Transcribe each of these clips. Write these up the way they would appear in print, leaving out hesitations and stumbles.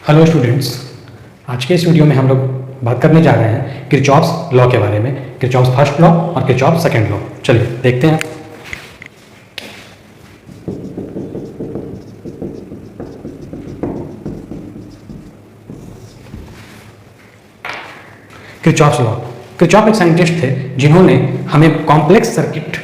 Hello students, आज के इस वीडियो में हम लोग बात करने जा रहे हैं किरचॉफ्स लॉ के बारे में। किरचॉफ्स फर्स्ट लॉ और किरचॉफ्स सेकंड लॉ। चलिए देखते हैं। Kirchhoff's law. किरचॉफ एक साइंटिस्ट थे जिन्होंने हमें कॉम्प्लेक्स सर्किट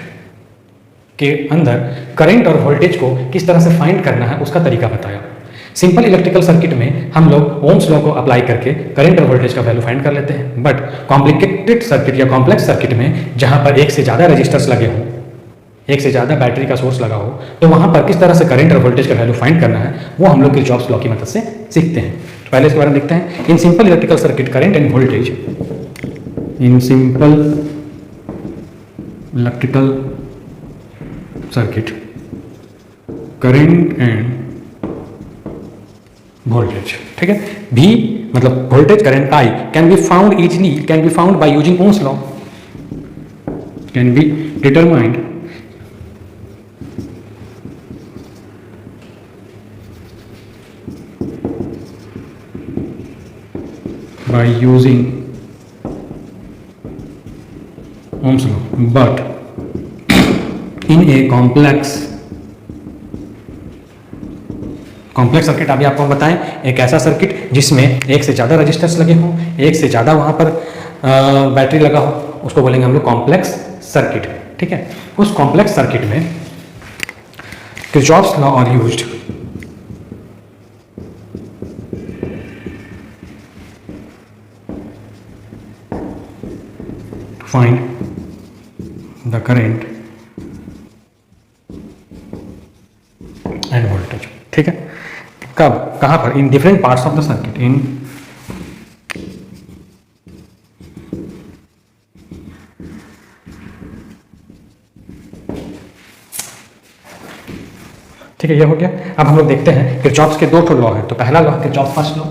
के अंदर करंट और वोल्टेज को किस तरह से फाइंड करना है उसका तरीका बताया। सिंपल इलेक्ट्रिकल सर्किट में हम लोग ओम्स लॉ को अप्लाई करके करंट और वोल्टेज का वैल्यू फाइंड कर लेते हैं, बट कॉम्प्लिकेटेड सर्किट या कॉम्प्लेक्स सर्किट में जहां पर एक से ज़्यादा रजिस्टर्स लगे हों, एक से ज़्यादा बैटरी का सोर्स लगा हो, तो वहां पर किस तरह से करंट और वोल्टेज का वैल्यू फाइंड करना है वो हम लोग किरचॉफ्स लॉ की मदद से सीखते हैं। तो पहले इसके बारे में देखते हैं। In simple electrical circuit current and voltage, in simple electrical circuit current and voltage, ठीक है। V मतलब voltage current I can be found easily, can be found by using Ohm's law, can be determined by using Ohm's law, but in a complex circuit, अभी आपको बताएं, एक ऐसा circuit जिसमें एक से ज़्यादा रजिस्टर्स लगे हों, एक से ज़्यादा वहाँ पर बैटरी लगा हो, उसको बोलेंगे हम लोग कॉम्प्लेक्स सर्किट, ठीक है। उस कॉम्प्लेक्स सर्किट में Kirchhoff's law are used to find the current and voltage, ठीक है। कब, कहां पर? In different parts of the circuit, इन ठीक है, ये हो गया। अब हम लोग देखते हैं किरचॉफ्स के दो ठो लॉ है। तो पहला law Kirchhoff first law.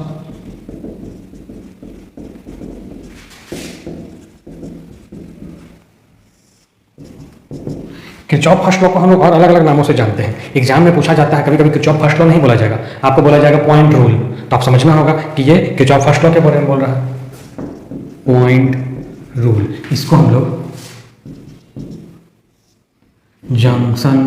Kirchhoff first law को हम लोग और अलग अलग नामों से जानते हैं। एग्जाम में पूछा जाता है, कभी कभी किरचॉफ फर्स्ट लॉ नहीं बोला जाएगा, आपको बोला जाएगा पॉइंट रूल। तो आप समझना होगा कि ये किरचॉफ फर्स्ट लॉ के बारे में बोल रहा है, पॉइंट रूल। इसको हम लोग जंक्शन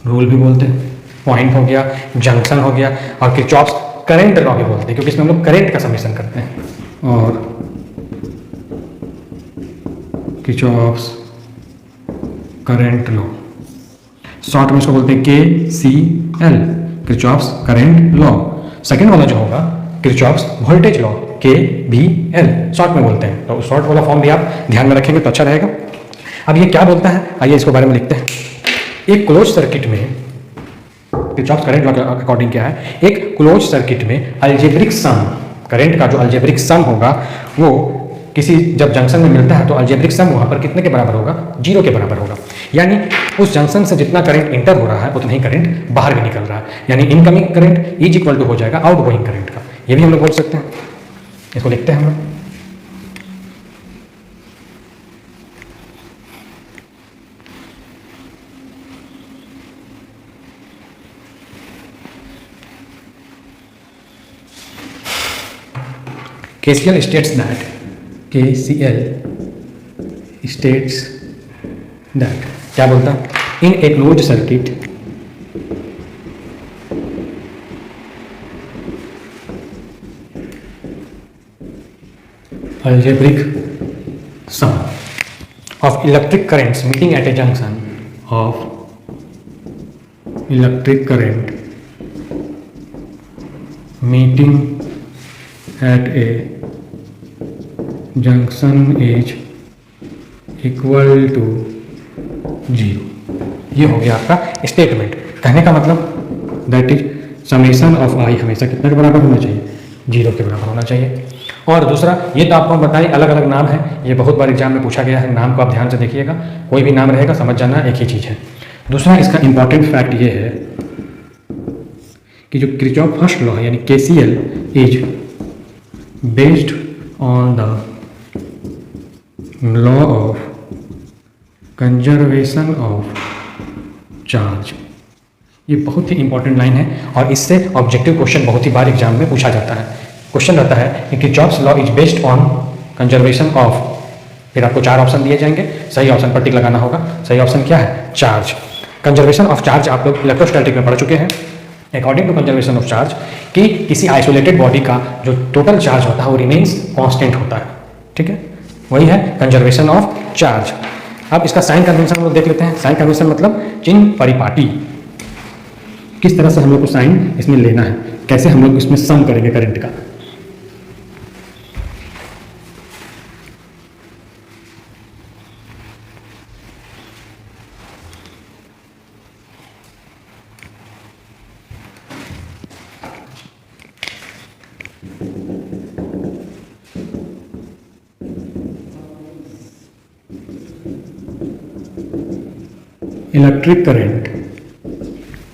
रूल भी बोलते हैं। पॉइंट हो गया, जंक्शन हो गया, और किरचॉफ्स करंट लॉ भी बोलते हैं क्योंकि इसमें हम लोग करंट का समेशन करते हैं। और किरचॉफ्स करंट लॉ, शॉर्ट में इसको बोलते हैं KCL, Kirchhoff's current law. Second वाला जो होगा Kirchhoff's voltage law, KVL short में बोलते हैं। तो शॉर्ट वाला फॉर्म भी आप ध्यान में रखेंगे तो अच्छा रहेगा। अब ये क्या बोलता है, आइए इसके बारे में लिखते हैं। एक क्लोज सर्किट में किरचॉफ्स करंट लॉ के अकॉर्डिंग क्या है, एक क्लोज सर्किट में अलजेब्रिक सम, करंट का जो अलजेब्रिक सम होगा वो किसी जब जंक्शन में मिलता है तो अलजेब्रिक सम वहाँ पर कितने के बराबर होगा, 0 के बराबर होगा। यानी उस जंक्शन से जितना करंट इंटर हो रहा है उतना ही करंट बाहर भी निकल रहा है, यानी incoming current is equal to हो जाएगा आउटगोइंग करंट का। ये भी हम लोग बोल सकते हैं। इसको लिखते हैं हम लोग। KCL states that, KCL states that, क्या बोलता है, in a closed circuit algebraic sum of electric currents meeting at a junction of electric current meeting at a junction is equal to 0। ये हो गया आपका स्टेटमेंट। कहने का मतलब दैट इज समेशन ऑफ आई हमेशा कितने के बराबर होना चाहिए, 0 के बराबर होना चाहिए। और दूसरा, ये तो आपको बताइए अलग अलग नाम है, ये बहुत बार एग्जाम में पूछा गया है, नाम को आप ध्यान से देखिएगा, कोई भी नाम रहेगा समझ जाना एक ही चीज़ है। दूसरा इसका इंपॉर्टेंट फैक्ट ये है कि जो किरचॉफ फर्स्ट लॉ है यानी KCL is based on the law of conservation of charge, ये बहुत ही इंपॉर्टेंट लाइन है और इससे ऑब्जेक्टिव क्वेश्चन बहुत ही बार एग्जाम में पूछा जाता है। क्वेश्चन रहता है कि Kirchhoff's law is based on conservation of, फिर आपको 4 ऑप्शन दिए जाएंगे, सही ऑप्शन पर टिक लगाना होगा। सही ऑप्शन क्या है? चार्ज। कंजर्वेशन ऑफ चार्ज आप लोग इलेक्ट्रोस्टैटिक में पढ़ चुके हैं। According to conservation of charge कि किसी आइसोलेटेड बॉडी का जो टोटल चार्ज होता है वो रिमेन्स कांस्टेंट होता है। ठीक है, वही है कंजर्वेशन ऑफ चार्ज। अब इसका साइन कन्वेंशन हम लोग देख लेते हैं। साइन कन्वेंशन मतलब चिन्ह परिपाटी, किस तरह से हम लोग को साइन इसमें लेना है, कैसे हम लोग इसमें सम करेंगे करंट का। इलेक्ट्रिक करंट,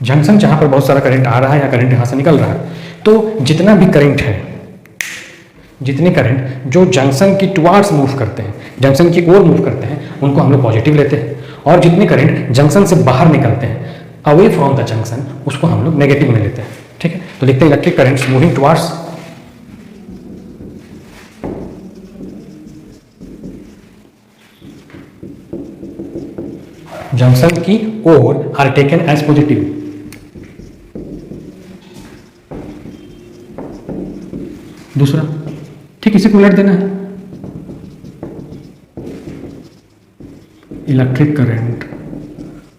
जंक्शन जहां पर बहुत सारा करंट आ रहा है या करंट यहां से निकल रहा है, तो जितना भी करंट है, जितने करंट जो जंक्शन की टुवार्ड्स मूव करते हैं, जंक्शन की ओर मूव करते हैं, उनको हम लोग पॉजिटिव लेते हैं, और जितने करंट जंक्शन से बाहर निकलते हैं अवे फ्रॉम द जंक्शन, उसको हम लोग नेगेटिव में लेते हैं। ठीक है, तो लिखते हैं electric currents moving towards junction की ओर आर टेकन एज पॉजिटिव। दूसरा ठीक इसी को उलट देना है। Electric current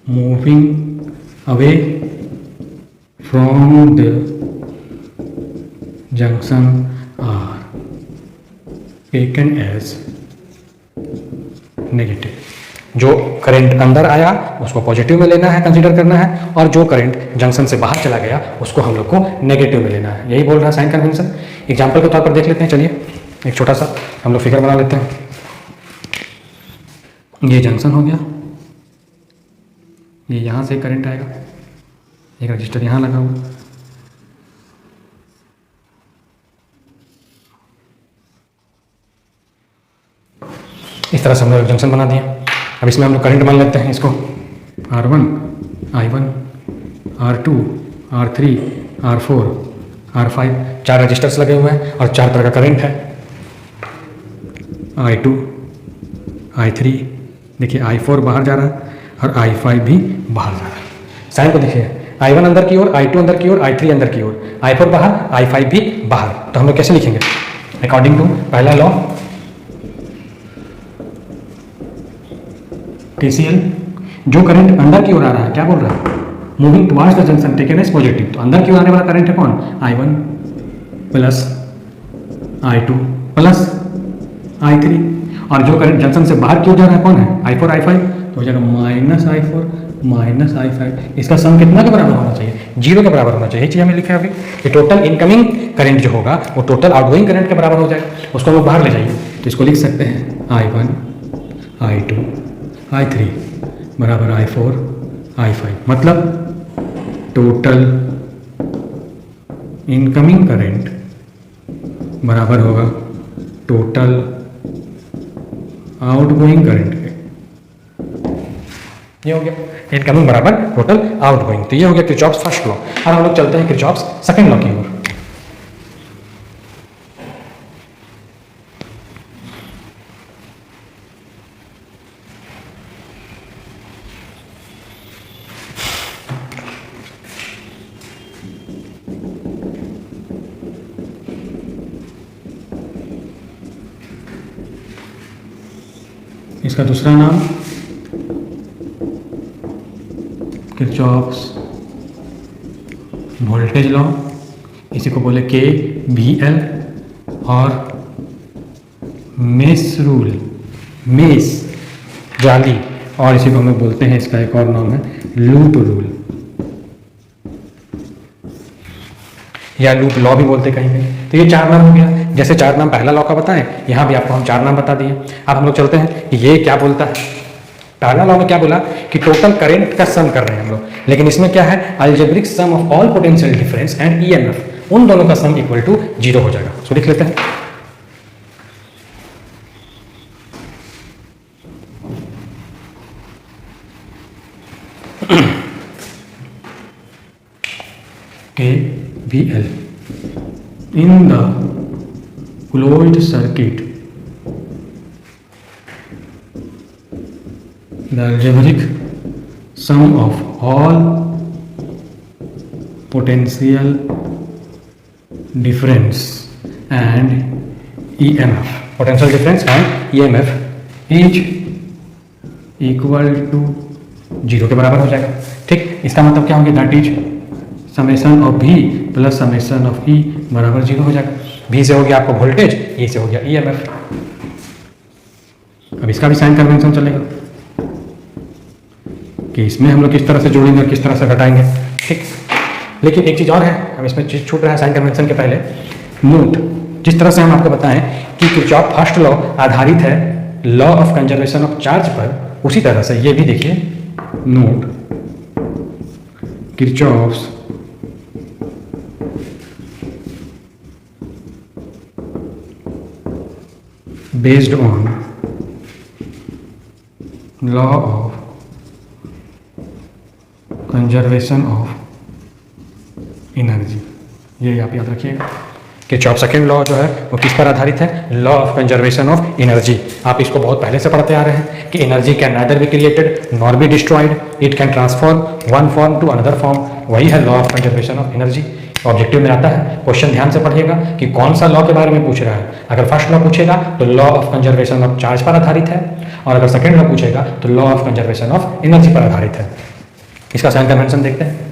moving away from the junction are taken as negative. जो करंट अंदर आया उसको पॉजिटिव में लेना है, कंसीडर करना है, और जो करंट जंक्शन से बाहर चला गया उसको हम लोग को नेगेटिव में लेना है। यही बोल रहा है साइन कन्वेंशन। एग्जाम्पल के तौर पर देख लेते हैं। चलिए एक छोटा सा हम लोग फिगर बना लेते हैं। ये जंक्शन हो गया, ये यहाँ से करंट आएगा, एक रजिस्टर यहाँ लगा हुआ, इस तरह से हम लोग जंक्शन बना दिया। अब इसमें हम लोग करंट मान लेते हैं इसको R1, I1, R2, R3, R4, R5, 4 registers लगे हुए हैं और 4 तरह का करंट है। I2, I3, देखिए I4 बाहर जा रहा है और I5 भी बाहर जा रहा है। साइन को देखिए, I1 अंदर की ओर, I2 अंदर की ओर, I3 अंदर की ओर, I4 बाहर, I5 भी बाहर। तो हम लोग कैसे लिखेंगे? अकॉर्डिंग टू पहला लॉ KCL, जो करंट अंदर की ओर आ रहा है क्या बोल रहा है? Moving towards the junction taken as positive. तो अंदर की ओर आने वाला करंट है कौन? I1 plus I2 plus I3, और जो करंट जंक्शन से बाहर की ओर जा रहा है कौन है? I4 I5। तो हो जाएगा माइनस I4 माइनस I5। इसका सम कितना के बराबर होना चाहिए? 0 के बराबर होना चाहिए। ये चीज़ हमें लिखा है अभी कि टोटल इनकमिंग करंट जो होगा वो टोटल आउटगोइंग करंट के बराबर हो जाएगा। उसको हम लोग बाहर ले जाइए तो इसको लिख सकते हैं I1 I2 I3 बराबर I4 I5, मतलब टोटल इनकमिंग करंट बराबर होगा टोटल आउटगोइंग करंट के। ये हो गया इनकमिंग बराबर टोटल आउटगोइंग। तो ये हो गया किरचॉफ्स फर्स्ट लॉ। अब हम लोग चलते हैं किरचॉफ्स सेकंड लॉ की ओर। इसका दूसरा नाम किरचॉफ्स वोल्टेज लॉ, इसी को बोले KVL, और मेश रूल, मेश जाली, और इसी को हम लोग बोलते हैं, इसका एक और नाम है लूप रूल या लूप लॉ भी बोलते हैं कहीं कहीं। तो ये 4 नाम हो गया। जैसे 4 नाम पहला लॉ का बताएं, यहाँ भी आपको हम 4 नाम बता दिए। अब हम लोग चलते हैं कि ये क्या बोलता है। पहला लॉ में क्या बोला कि टोटल करंट का सम कर रहे हैं हम लोग, लेकिन इसमें क्या है? Algebraic sum of all potential difference and EMF, उन दोनों का सम इक्वल टू 0 हो जाएगा। सो लिख लेते हैं। KVL in the closed circuit. The algebraic sum of all potential difference and EMF, potential difference and EMF is equal to 0 के बराबर हो जाएगा। ठीक, इसका मतलब क्या हो गया, that is summation of V plus summation of E बराबर 0 हो जाएगा। V से हो गया आपको वोल्टेज, E से हो गया EMF। अब इसका भी साइन कन्वेंशन चलेगा कि इसमें हम लोग किस तरह से जोड़ेंगे और किस तरह से घटाएंगे। ठीक, लेकिन एक चीज़ और है, हम इसमें चीज छूट रहा है साइन कन्वेंशन के पहले। नोट, जिस तरह से हम आपको बताएं कि किरचॉफ फर्स्ट लॉ आधारित है law of conservation of charge पर, उसी तरह से ये भी देखिए। Note, Kirchhoff's based on law of conservation of energy, ये आप याद रखिएगा। किरचॉफ सेकेंड लॉ जो है वो किस पर आधारित है, law of conservation of energy. आप इसको बहुत पहले से पढ़ते आ रहे हैं कि energy can neither be created nor be destroyed, it can transform one form to another form, वही है law of conservation of energy. Objective में आता है, क्वेश्चन ध्यान से पढ़िएगा कि कौन सा लॉ के बारे में पूछ रहा है। अगर फर्स्ट लॉ पूछेगा तो law of conservation of charge पर आधारित है, और अगर सेकेंड लॉ पूछेगा तो law of conservation of energy पर आधारित है। इसका साइन कन्वेंशन देखते हैं।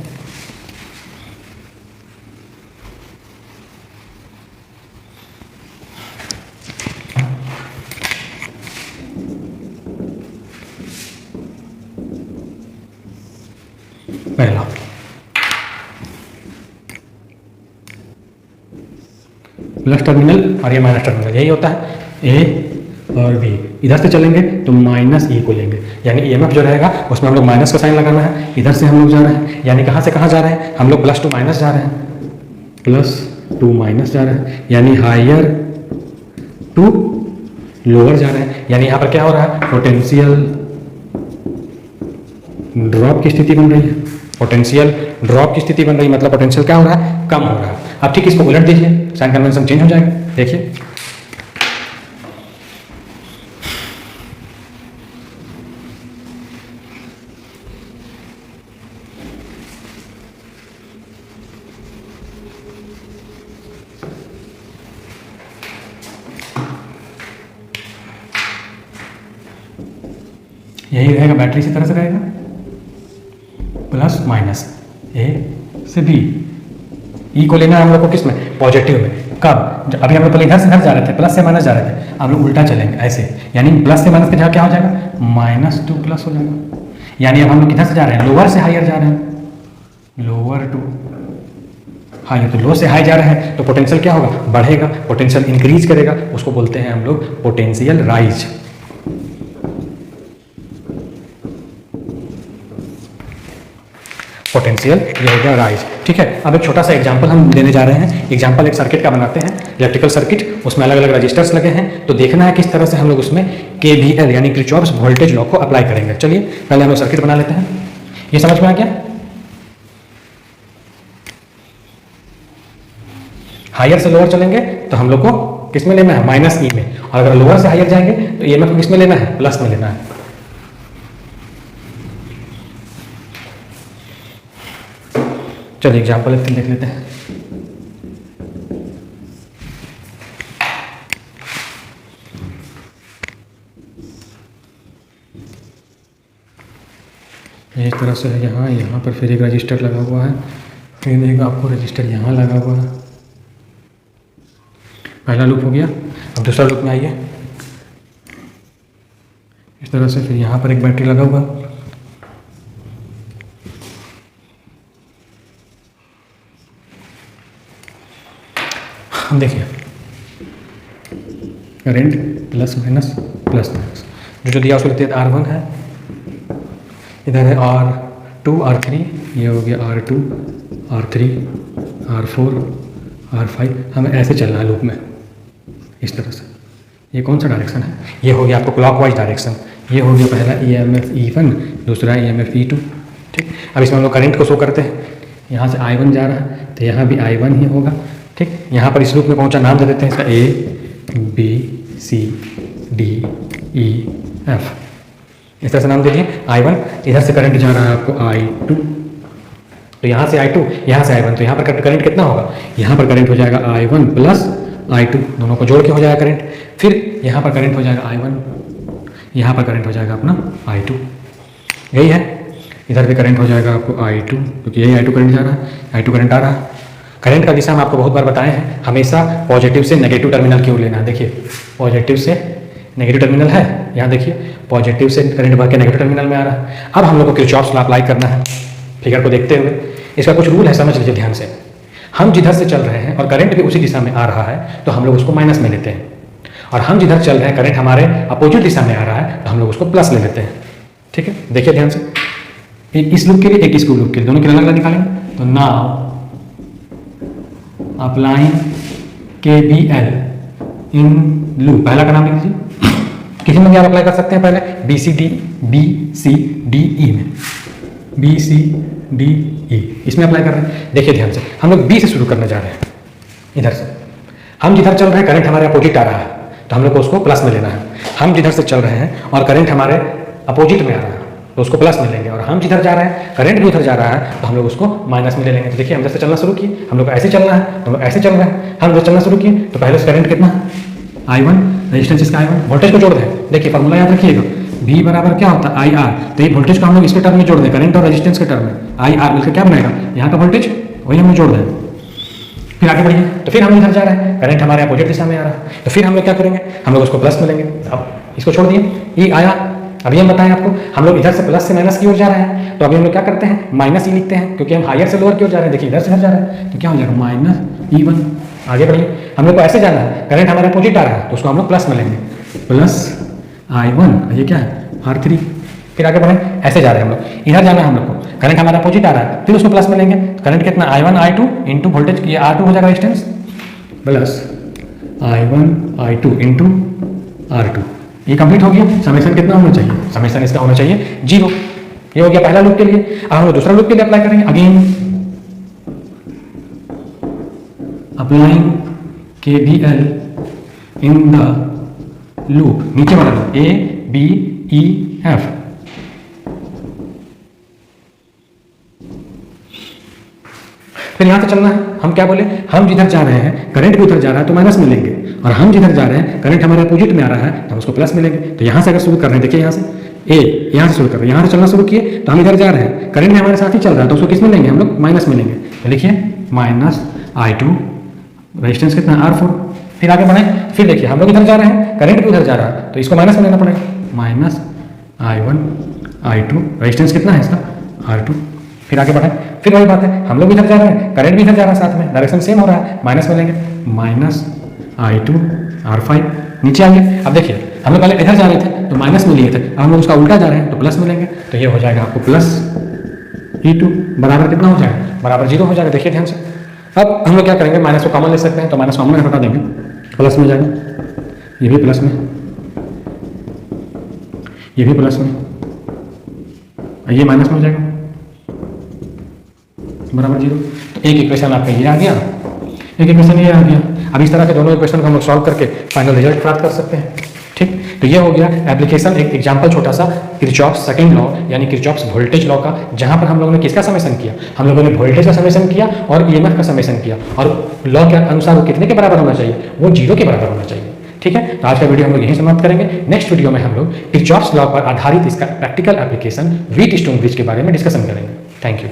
पहला, प्लस टर्मिनल और ये माइनस टर्मिनल, यही होता है। ए और बी इधर से चलेंगे तो माइनस ई को लेंगे, यानी EMF जो रहेगा उसमें हम लोग माइनस का साइन लगाना है। इधर से हम लोग जा रहे हैं, यानी कहाँ से कहाँ जा रहे हैं, हम लोग प्लस टू माइनस जा रहे हैं, प्लस टू माइनस जा रहे हैं, यानी हायर टू लोअर जा रहे हैं। यानी यहाँ पर क्या हो रहा है, पोटेंशियल ड्रॉप की स्थिति बन रही है। पोटेंशियल ड्रॉप की स्थिति बन रही है, मतलब पोटेंशियल क्या हो रहा है, कम हो रहा है। अब ठीक इसको उलट दीजिए, साइन कन्वेंशन चेंज हो जाएगा। देखिए, यही रहेगा, बैटरी इसी तरह से रहेगा, प्लस माइनस ए से बी। ई को लेना है हम लोग को किस में, पॉजिटिव में। कब, अभी हम लोग पहले इधर से इधर जा रहे थे, प्लस से माइनस जा रहे थे, अब लोग उल्टा चलेंगे ऐसे, यानी प्लस से माइनस के जगह क्या हो जाएगा, माइनस टू प्लस हो जाएगा। यानी अब हम लोग किधर से जा रहे हैं, लोअर से हायर जा रहे हैं, लोअर टू हायर। तो लो से हाई जा रहे हैं तो पोटेंशियल क्या होगा, बढ़ेगा, पोटेंशियल इंक्रीज करेगा, उसको बोलते हैं हम लोग पोटेंशियल राइज। पोटेंशियल ये हो गया राइज। ठीक है, अब एक छोटा सा एग्जांपल हम लेने जा रहे हैं। एग्जांपल एक सर्किट का बनाते हैं, इलेक्ट्रिकल सर्किट, उसमें अलग अलग रजिस्टर्स लगे हैं, तो देखना है किस तरह से हम लोग उसमें KVL यानी किरचॉफ्स वोल्टेज लॉ को अप्लाई करेंगे। चलिए पहले हम लोग सर्किट बना लेते हैं। ये समझ में आ गया, हायर से लोअर चलेंगे तो हम लोग को किस में लेना है, माइनस ई में, और अगर लोअर से हायर जाएंगे तो EMF को किस में लेना है, प्लस में लेना है। चलिए एग्जाम्पल देख लेते हैं। इस तरह से यहाँ यहाँ पर फिर एक रजिस्टर लगा हुआ है, फिर देखिएगा आपको रजिस्टर यहाँ लगा हुआ है। पहला लूप हो गया, अब दूसरा लूप में आइए। इस तरह से फिर यहाँ पर एक बैटरी लगा हुआ, देखिए current plus minus plus minus, जो दिया उसको लिखते हैं R1 है, इधर है R2 R3, ये हो गया R2 R3 R4 R5। हमें ऐसे चलना है लूप में इस तरह से। ये कौन सा डायरेक्शन है, ये हो गया आपको क्लॉकवाइज डायरेक्शन। ये हो गया पहला EMF E1, दूसरा EMF E2। ठीक, अब इसमें हम लोग करंट को शो करते हैं। यहाँ से I1 जा रहा है तो यहाँ भी I1 ही होगा। ठीक, यहाँ पर इस लूप में पहुँचा, नाम दे देते हैं इसका A B C D E F, इस तरह से नाम दे दिए। I1, इधर से करंट जा रहा है आपको I2, तो यहाँ से I2, यहाँ से I1, तो यहाँ पर करंट कितना होगा, यहाँ पर करंट हो जाएगा I1 प्लस I2, दोनों को जोड़ के हो जाएगा करंट। फिर यहाँ पर करंट हो जाएगा I1, यहाँ पर करंट हो जाएगा अपना I2, यही है। इधर भी करंट हो जाएगा आपको I2, क्योंकि यही I2 करंट जा रहा है, I2 करंट आ रहा है। करंट का दिशा हम आपको बहुत बार बताए हैं, हमेशा पॉजिटिव से नेगेटिव टर्मिनल की ओर लेना है। देखिए पॉजिटिव से नेगेटिव टर्मिनल है, यहाँ देखिए पॉजिटिव से करंट बढ़ के नेगेटिव टर्मिनल में आ रहा है। अब हम लोग को किरचॉफ्स लॉ अप्लाई करना है। फिगर को देखते हुए इसका कुछ रूल है, समझ लीजिए ध्यान से। हम जिधर से चल रहे हैं और करंट भी उसी दिशा में आ रहा है तो हम लोग उसको माइनस में लेते हैं, और हम जिधर चल रहे हैं करंट हमारे अपोजिट दिशा में आ रहा है तो हम लोग उसको प्लस ले लेते हैं। ठीक है, देखिए ध्यान से, एक इस लूप के लिए, एक इस लूप के लिए, दोनों के अलग अलग निकालेंगे। तो now applying KVL in loop, पहला का नाम लिख लीजिए, किसी में भी आप अप्लाई कर सकते हैं। पहले BCD में, BCDE इसमें अप्लाई कर रहे हैं। देखिए ध्यान से, हम लोग B से शुरू करने जा रहे हैं। इधर से हम जिधर चल रहे हैं करंट हमारे अपोजिट आ रहा है तो हम लोग को उसको प्लस में लेना है। हम जिधर से चल रहे हैं और करंट हमारे अपोजिट में आ रहा है तो उसको प्लस में लेंगे, और हम जिधर जा रहे हैं करंट भी उधर जा रहा है तो हम लोग उसको माइनस में ले लेंगे। तो देखिए हम इधर से चलना शुरू किए, हम लोग को ऐसे चलना है तो हम लोग ऐसे चल रहे हैं। हम इधर चलना शुरू किए तो पहले से करंट कितना, I1, रेजिस्टेंस इसका I1, वोल्टेज को जोड़ दें। देखिए फॉर्मूला याद रखिएगा, V बराबर क्या होता है IR, तो ये वोल्टेज को हम लोग इसके टर्म में जोड़ दें, करंट और रेजिस्टेंस के टर्म में। IR मिलकर क्या बनेगा, यहाँ का वोल्टेज, वही हम लोग जोड़ दें। फिर आगे बढ़िए, तो फिर हम इधर जा रहे हैं, करंट हमारे अपोजिट दिशा में आ रहा है तो फिर हम लोग क्या करेंगे, हम लोग उसको प्लस में लेंगे। अब इसको छोड़ दिए, ये आया। अभी हम बताएं आपको, हम लोग इधर से प्लस से माइनस की ओर जा रहे हैं तो अभी हम लोग क्या करते हैं, माइनस ही लिखते हैं, क्योंकि हम हायर से लोअर की ओर जा रहे हैं। देखिए इधर से इधर जा रहे हैं तो क्या हो जाएगा, -E1। आगे बढ़िए, हम लोग को ऐसे जाना है, करंट हमारे अपोजिट आ रहा है तो उसको हम लोग प्लस में लेंगे, प्लस I1, ये क्या है R3। फिर आगे बढ़े, ऐसे जा रहे हैं हम लोग, इधर जाना है हम लोग को, करंट हमारा अपोजिट आ रहा है, फिर उसको प्लस में लेंगे। करंट कितना, I1 I2 इंटू वोल्टेज, ये R2 हो जाएगा resistance, plus I1 I2 into R2। ये कंप्लीट हो गया। समेशन कितना होना चाहिए, समेशन इसका होना चाहिए 0। ये हो गया पहला लूप के लिए। अब हम लोग दूसरा लूप के लिए अप्लाई करेंगे। Again applying KVL in the loop, नीचे वाला loop A B E F। फिर यहां से चलना है, हम क्या बोले, हम जिधर जा रहे हैं करंट भी उधर जा रहा है तो माइनस में लेंगे, और हम जिधर जा रहे हैं करंट हमारे अपोजिट में आ रहा है तो हम उसको प्लस में लेंगे। तो यहाँ से अगर शुरू कर रहे हैं, देखिए यहाँ से यहाँ से शुरू कर रहे हैं, यहाँ से चलना शुरू किए तो हम इधर जा रहे हैं, करंट में हमारे साथ ही चल रहा है तो उसको किस में लेंगे, हम लोग माइनस में लेंगे। तो लिखिए -I2, रेजिस्टेंस कितना R4। फिर आगे बढ़े, फिर देखिए हम लोग इधर जा रहे हैं, करंट भी उधर जा रहा है तो इसको माइनस में लेना पड़ेगा, -I1 I2, रेजिस्टेंस कितना है इसका R2। फिर आगे बढ़े, फिर वही बात है, हम लोग इधर जा रहे हैं, करंट भी इधर जा रहा है, साथ में डायरेक्शन सेम हो रहा है, माइनस में लेंगे, -I2 R5। नीचे आइए, अब देखिए हम लोग पहले इधर जा रहे थे तो माइनस में लिए थे, अब हम लोग उसका उल्टा जा रहे हैं तो प्लस में लेंगे। तो ये हो जाएगा आपको प्लस E2 बराबर कितना हो जाएगा, बराबर 0 हो जाएगा। देखिए ध्यान से, अब हम लोग क्या करेंगे, माइनस को कॉमन ले सकते हैं तो माइनस कॉमन हटा देंगे, प्लस में जाएगा, ये भी प्लस में, ये भी प्लस में, ये माइनस में हो जाएगा, बराबर 0। तो एक इक्वेशन आपका ये आ गया, एक इक्वेशन ये आ गया। अब इस तरह के दोनों इक्वेशन को हम लोग सॉल्व करके फाइनल रिजल्ट प्राप्त कर सकते हैं। ठीक, तो ये हो गया एप्लीकेशन, एक एग्जांपल छोटा सा किरचॉफ्स सेकंड लॉ यानी किरचॉफ्स वोल्टेज लॉ का, जहां पर हम लोगों ने किसका समेशन किया, हम लोगों ने वोल्टेज का समेशन किया और EMF का समेशन किया, और लॉ के अनुसार वो कितने के बराबर होना चाहिए, वो 0 के बराबर होना चाहिए। ठीक है, तो आज का वीडियो हम लोग यहीं समाप्त करेंगे। नेक्स्ट वीडियो में हम लोग किरचॉफ्स लॉ पर आधारित इसका प्रैक्टिकल एप्लीकेशन व्हीटस्टोन ब्रिज के बारे में डिस्कशन करेंगे। Thank you.